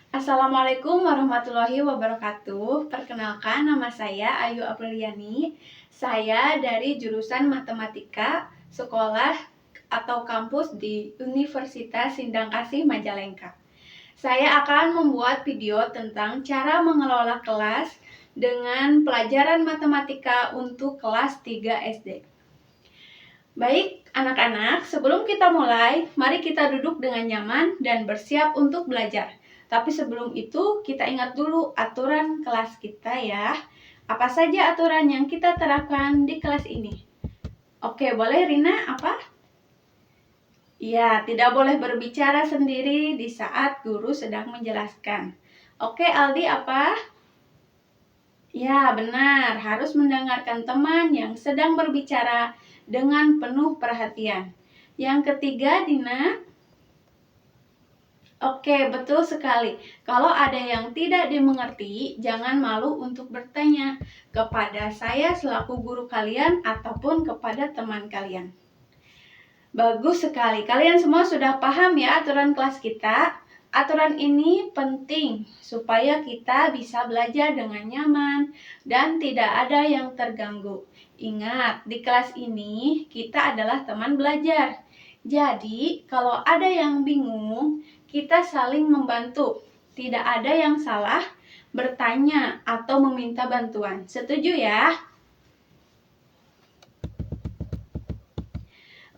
Assalamualaikum warahmatullahi wabarakatuh. Perkenalkan, nama saya Ayu Apriliani. Saya dari jurusan Matematika, sekolah atau kampus di Universitas Sindangkasih Majalengka. Saya akan membuat video tentang cara mengelola kelas dengan pelajaran matematika untuk kelas 3 SD. Baik, anak-anak, sebelum kita mulai, mari kita duduk dengan nyaman dan bersiap untuk belajar. Tapi sebelum itu, kita ingat dulu aturan kelas kita ya. Apa saja aturan yang kita terapkan di kelas ini? Oke, boleh Rina, apa? Ya, tidak boleh berbicara sendiri di saat guru sedang menjelaskan. Oke, Aldi, apa? Ya, benar. Harus mendengarkan teman yang sedang berbicara dengan penuh perhatian. Yang ketiga, Dina. Oke, betul sekali. Kalau ada yang tidak dimengerti, jangan malu untuk bertanya kepada saya selaku guru kalian ataupun kepada teman kalian. Bagus sekali. Kalian semua sudah paham ya aturan kelas kita? Aturan ini penting supaya kita bisa belajar dengan nyaman dan tidak ada yang terganggu. Ingat, di kelas ini kita adalah teman belajar. Jadi, kalau ada yang bingung, kita saling membantu. Tidak ada yang salah bertanya atau meminta bantuan. Setuju ya?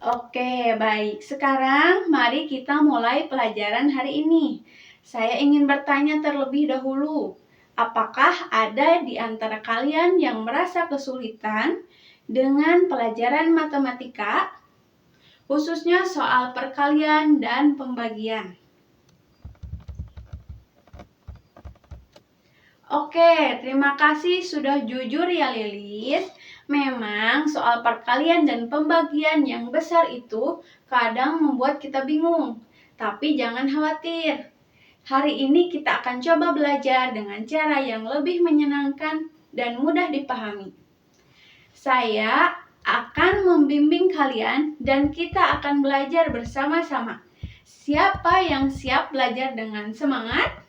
Oke, baik. Sekarang mari kita mulai pelajaran hari ini. Saya ingin bertanya terlebih dahulu, apakah ada di antara kalian yang merasa kesulitan dengan pelajaran matematika, khususnya soal perkalian dan pembagian? Oke, terima kasih sudah jujur ya Lilis. Memang soal perkalian dan pembagian yang besar itu kadang membuat kita bingung. Tapi jangan khawatir. Hari ini kita akan coba belajar dengan cara yang lebih menyenangkan dan mudah dipahami. Saya akan membimbing kalian dan kita akan belajar bersama-sama. Siapa yang siap belajar dengan semangat?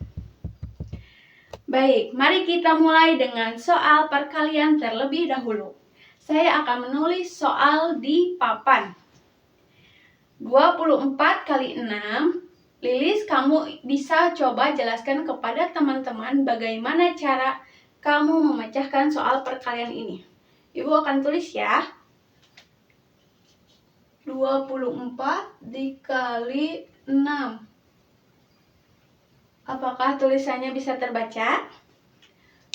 Baik, mari kita mulai dengan soal perkalian terlebih dahulu. Saya akan menulis soal di papan. 24 kali 6. Lilis, kamu bisa coba jelaskan kepada teman-teman bagaimana cara kamu memecahkan soal perkalian ini. Ibu akan tulis ya. 24 dikali 6. Apakah tulisannya bisa terbaca?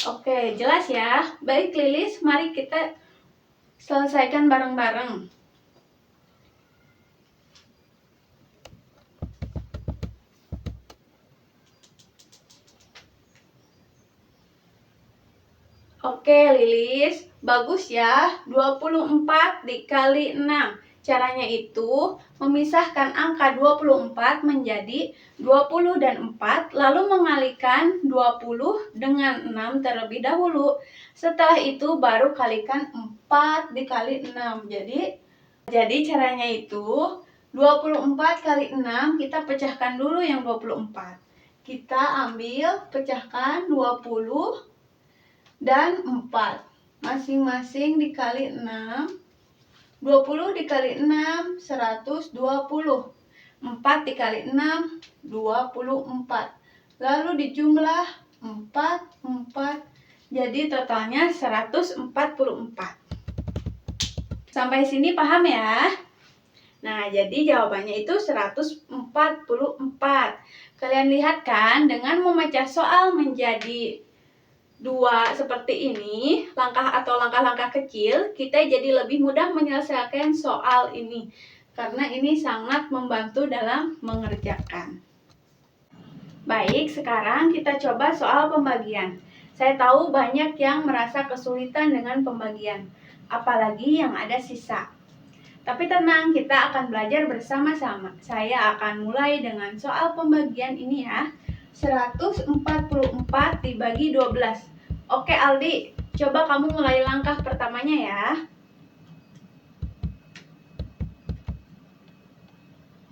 Oke, jelas ya. Baik Lilis, mari kita selesaikan bareng-bareng. Oke Lilis, bagus ya. 24 dikali 6. Caranya itu memisahkan angka 24 menjadi 20 dan 4, lalu mengalihkan 20 dengan 6 terlebih dahulu. Setelah itu baru kalikan 4 dikali 6. Jadi caranya itu 24 kali 6 kita pecahkan dulu yang 24. Kita ambil pecahkan 20 dan 4. Masing-masing dikali 6. 20 dikali 6, 120. 4 dikali 6, 24. Lalu dijumlah 4. Jadi totalnya 144. Sampai sini paham ya? Nah, jadi jawabannya itu 144. Kalian lihat kan, dengan memecah soal menjadi 2 seperti ini, langkah-langkah kecil, kita jadi lebih mudah menyelesaikan soal ini. Karena ini sangat membantu dalam mengerjakan. Baik, sekarang kita coba soal pembagian. Saya tahu banyak yang merasa kesulitan dengan pembagian, apalagi yang ada sisa. Tapi tenang, kita akan belajar bersama-sama. Saya akan mulai dengan soal pembagian ini ya. 144 dibagi 12. Oke Aldi, coba kamu mulai langkah pertamanya ya.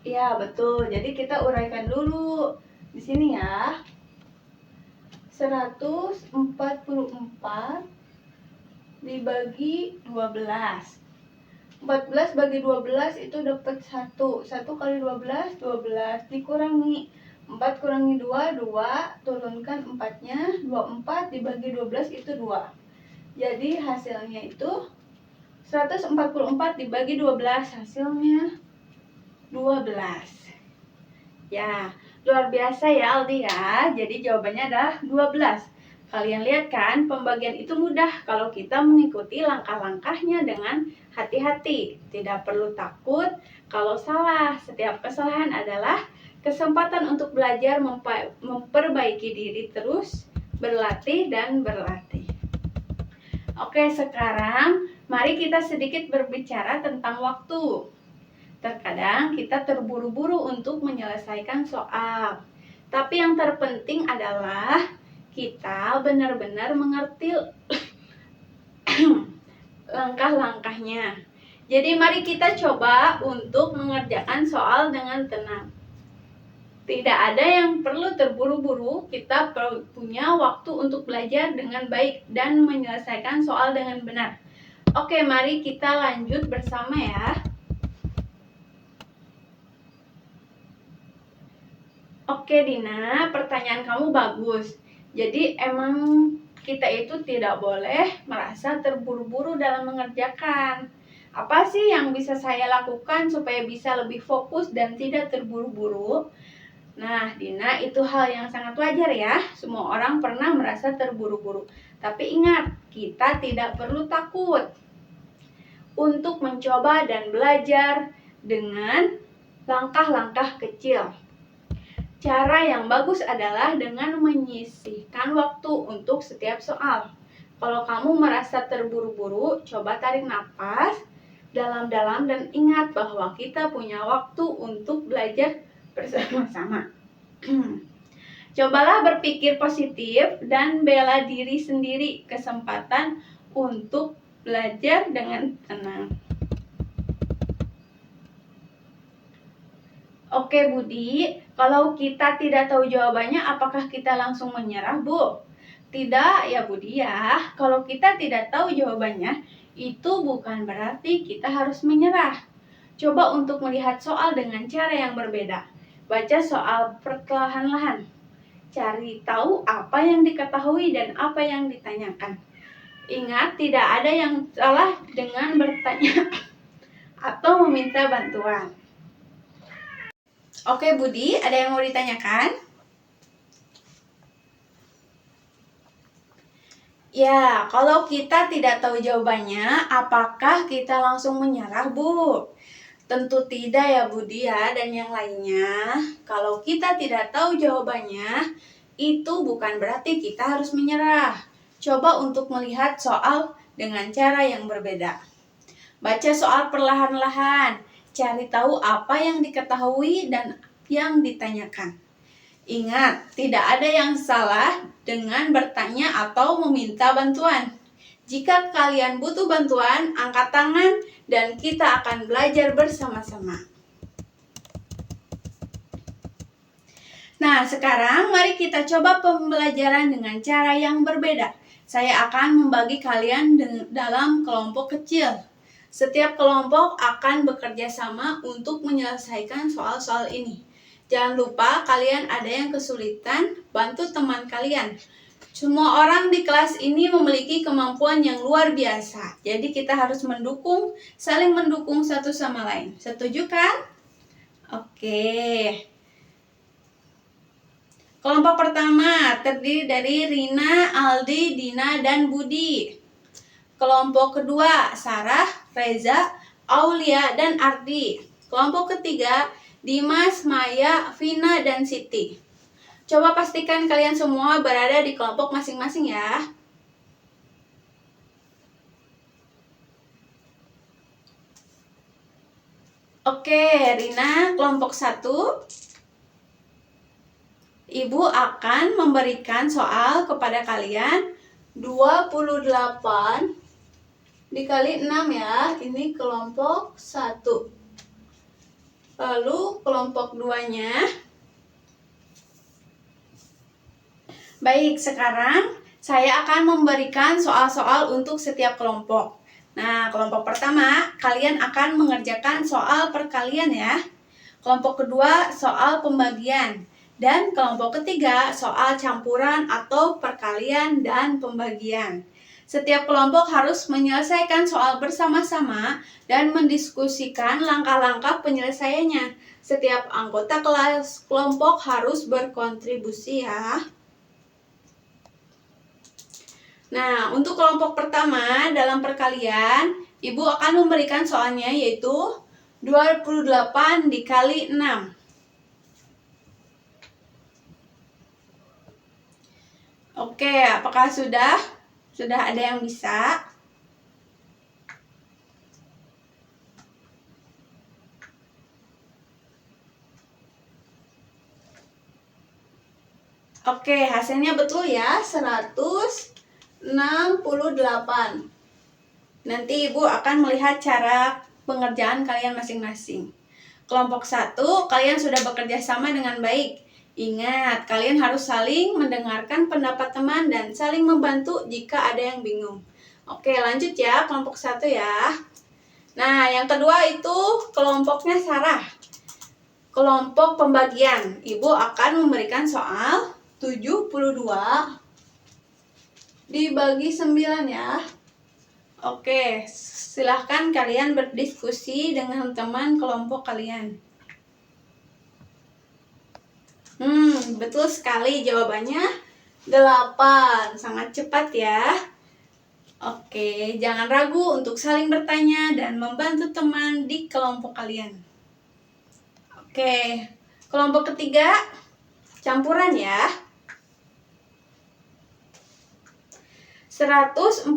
Iya betul, jadi kita uraikan dulu di sini ya. 144 dibagi 12. 14 bagi 12 itu dapat 1. 1 kali 12, 12. Dikurangi 4 kurangi 2, 2. Turunkan 4-nya, 24 dibagi 12 itu 2. Jadi hasilnya itu 144 dibagi 12, hasilnya 12. Ya, luar biasa ya Aldi ya. Jadi jawabannya adalah 12. Kalian lihat kan, pembagian itu mudah kalau kita mengikuti langkah-langkahnya dengan hati-hati. Tidak perlu takut kalau salah. Setiap kesalahan adalah kesempatan untuk belajar memperbaiki diri, terus berlatih dan berlatih. Oke, sekarang mari kita sedikit berbicara tentang waktu. Terkadang kita terburu-buru untuk menyelesaikan soal. Tapi yang terpenting adalah kita benar-benar mengerti langkah-langkahnya. Jadi mari kita coba untuk mengerjakan soal dengan tenang. Tidak ada yang perlu terburu-buru, kita punya waktu untuk belajar dengan baik dan menyelesaikan soal dengan benar. Oke, mari kita lanjut bersama ya. Oke Dina, pertanyaan kamu bagus. Jadi emang kita itu tidak boleh merasa terburu-buru dalam mengerjakan. Apa sih yang bisa saya lakukan supaya bisa lebih fokus dan tidak terburu-buru? Nah Dina, itu hal yang sangat wajar ya. Semua orang pernah merasa terburu-buru. Tapi ingat, kita tidak perlu takut untuk mencoba dan belajar dengan langkah-langkah kecil. Cara yang bagus adalah dengan menyisihkan waktu untuk setiap soal. Kalau kamu merasa terburu-buru, coba tarik napas dalam-dalam dan ingat bahwa kita punya waktu untuk belajar bersama-sama. Cobalah berpikir positif dan bela diri sendiri, kesempatan untuk belajar dengan tenang. Oke Budi, kalau kita tidak tahu jawabannya, apakah kita langsung menyerah, Bu? Tidak ya Budi ya, kalau kita tidak tahu jawabannya, itu bukan berarti kita harus menyerah. Coba untuk melihat soal dengan cara yang berbeda. Baca soal perlahan-lahan. Cari tahu apa yang diketahui dan apa yang ditanyakan. Ingat, tidak ada yang salah dengan bertanya atau meminta bantuan. Oke Budi, ada yang mau ditanyakan? Ya, kalau kita tidak tahu jawabannya, apakah kita langsung menyerah, Bu? Tentu tidak ya Budi ya, dan yang lainnya. Kalau kita tidak tahu jawabannya, itu bukan berarti kita harus menyerah. Coba untuk melihat soal dengan cara yang berbeda. Baca soal perlahan-lahan. Cari tahu apa yang diketahui dan yang ditanyakan. Ingat, tidak ada yang salah dengan bertanya atau meminta bantuan. Jika kalian butuh bantuan, angkat tangan dan kita akan belajar bersama-sama. Nah, sekarang mari kita coba pembelajaran dengan cara yang berbeda. Saya akan membagi kalian dalam kelompok kecil. Setiap kelompok akan bekerja sama untuk menyelesaikan soal-soal ini. Jangan lupa kalian ada yang kesulitan, bantu teman kalian. Semua orang di kelas ini memiliki kemampuan yang luar biasa. Jadi kita harus saling mendukung satu sama lain. Setuju kan? Oke. Kelompok pertama terdiri dari Rina, Aldi, Dina, dan Budi. Kelompok kedua, Sarah, Reza, Aulia, dan Ardi. Kelompok ketiga, Dimas, Maya, Vina, dan Siti. Coba pastikan kalian semua berada di kelompok masing-masing ya. Oke, Rina, kelompok 1. Ibu akan memberikan soal kepada kalian 28 dikali 6 ya. Ini kelompok 1. Lalu kelompok 2-nya Baik, sekarang saya akan memberikan soal-soal untuk setiap kelompok. Nah, kelompok pertama, kalian akan mengerjakan soal perkalian ya. Kelompok kedua, soal pembagian. Dan kelompok ketiga, soal campuran atau perkalian dan pembagian. Setiap kelompok harus menyelesaikan soal bersama-sama dan mendiskusikan langkah-langkah penyelesaiannya. Setiap anggota kelas kelompok harus berkontribusi ya. Nah, untuk kelompok pertama dalam perkalian, Ibu akan memberikan soalnya yaitu 28 dikali 6. Oke, apakah sudah ada yang bisa? Oke, hasilnya betul ya, 168. Nanti Ibu akan melihat cara pengerjaan kalian masing-masing. Kelompok 1, kalian sudah bekerja sama dengan baik. Ingat, kalian harus saling mendengarkan pendapat teman dan saling membantu jika ada yang bingung. Oke, lanjut ya, kelompok 1 ya. Nah, yang kedua itu kelompoknya Sarah. Kelompok pembagian. Ibu akan memberikan soal 72 dibagi 9 ya. Oke, silahkan kalian berdiskusi dengan teman kelompok kalian. Betul sekali jawabannya 8. Sangat cepat ya. Oke, jangan ragu untuk saling bertanya dan membantu teman di kelompok kalian. Oke, kelompok ketiga campuran ya. 144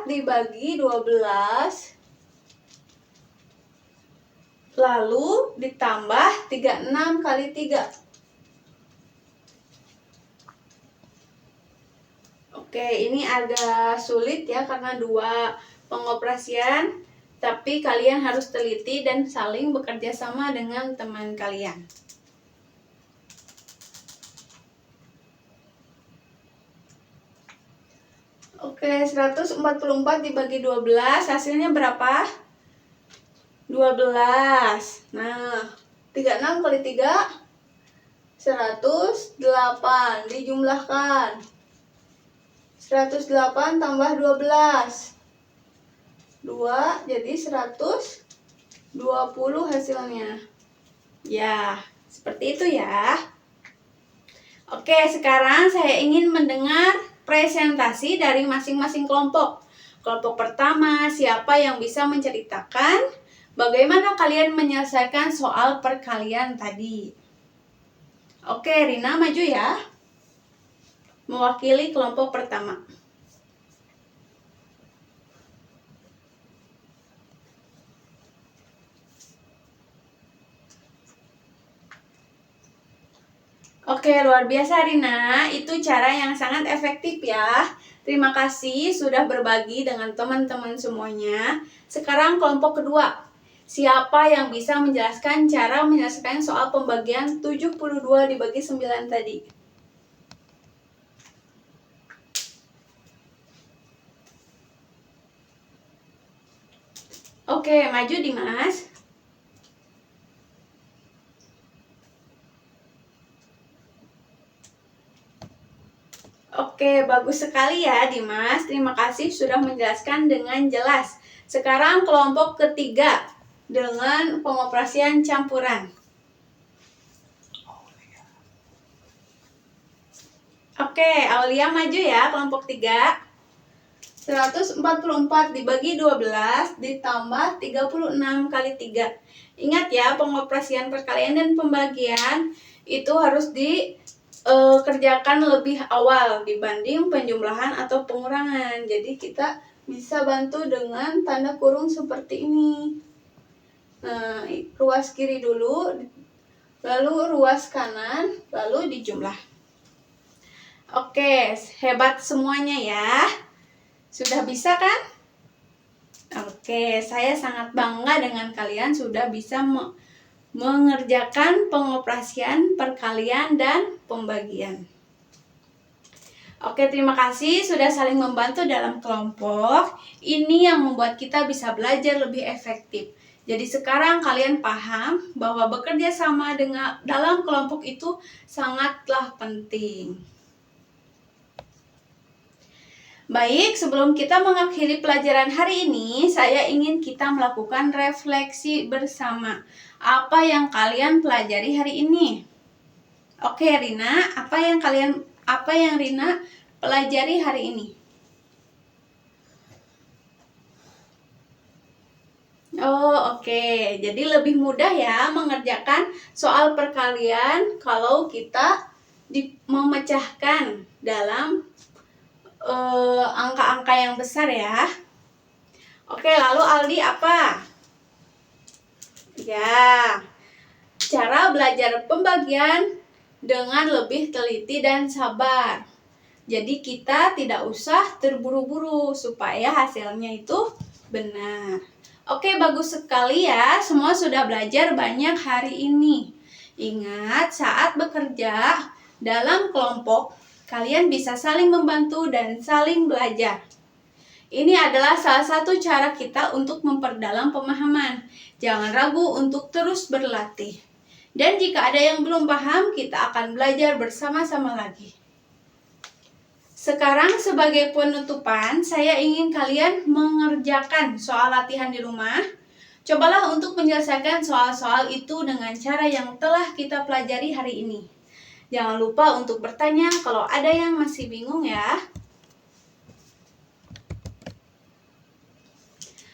dibagi 12 lalu ditambah 36 kali 3. Oke, ini agak sulit ya karena dua pengoperasian, tapi kalian harus teliti dan saling bekerja sama dengan teman kalian. Oke, 144 dibagi 12 hasilnya berapa? 12. Nah, 36 kali 3 108 dijumlahkan. 108 tambah 12 2 jadi 120 hasilnya. Ya, seperti itu ya. Oke, sekarang saya ingin mendengar presentasi dari masing-masing kelompok. Kelompok pertama, siapa yang bisa menceritakan bagaimana kalian menyelesaikan soal perkalian tadi? Oke, Rina maju ya. Mewakili kelompok pertama. Oke, luar biasa Rina. Itu cara yang sangat efektif ya. Terima kasih sudah berbagi dengan teman-teman semuanya. Sekarang kelompok kedua. Siapa yang bisa menjelaskan cara menyelesaikan soal pembagian 72 dibagi 9 tadi? Oke, maju Dimas. Oke, bagus sekali ya Dimas. Terima kasih sudah menjelaskan dengan jelas. Sekarang kelompok ketiga dengan pengoperasian campuran. Oke, Aulia maju ya, kelompok 3. 144 dibagi 12 ditambah 36 kali 3. Ingat ya, pengoperasian perkalian dan pembagian itu harus dikerjakan lebih awal dibanding penjumlahan atau pengurangan. Jadi kita bisa bantu dengan tanda kurung seperti ini. Nah, ruas kiri dulu, lalu ruas kanan, lalu dijumlah. Oke, hebat semuanya ya. Sudah bisa kan? Oke, saya sangat bangga dengan kalian sudah bisa mengerjakan pengoperasian perkalian dan pembagian. Oke, terima kasih sudah saling membantu dalam kelompok. Ini yang membuat kita bisa belajar lebih efektif. Jadi sekarang kalian paham bahwa bekerja sama dengan dalam kelompok itu sangatlah penting. Baik, sebelum kita mengakhiri pelajaran hari ini, saya ingin kita melakukan refleksi bersama. Apa yang kalian pelajari hari ini? Oke, Rina, apa yang Rina pelajari hari ini? Oh, oke. Jadi lebih mudah ya mengerjakan soal perkalian kalau kita memecahkan dalam angka-angka yang besar ya. Oke, lalu Aldi apa? Ya, cara belajar pembagian dengan lebih teliti dan sabar. Jadi kita tidak usah terburu-buru supaya hasilnya itu benar. Oke, bagus sekali ya. Semua sudah belajar banyak hari ini. Ingat, saat bekerja dalam kelompok, kalian bisa saling membantu dan saling belajar. Ini adalah salah satu cara kita untuk memperdalam pemahaman. Jangan ragu untuk terus berlatih. Dan jika ada yang belum paham, kita akan belajar bersama-sama lagi. Sekarang sebagai penutupan, saya ingin kalian mengerjakan soal latihan di rumah. Cobalah untuk menyelesaikan soal-soal itu dengan cara yang telah kita pelajari hari ini. Jangan lupa untuk bertanya kalau ada yang masih bingung ya.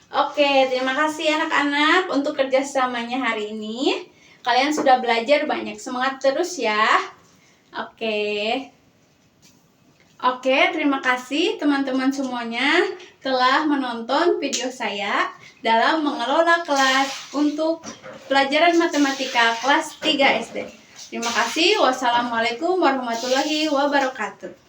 Oke, terima kasih anak-anak untuk kerjasamanya hari ini. Kalian sudah belajar banyak, semangat terus ya. Oke, terima kasih teman-teman semuanya telah menonton video saya dalam mengelola kelas untuk pelajaran matematika kelas 3 SD. Terima kasih. Wassalamualaikum warahmatullahi wabarakatuh.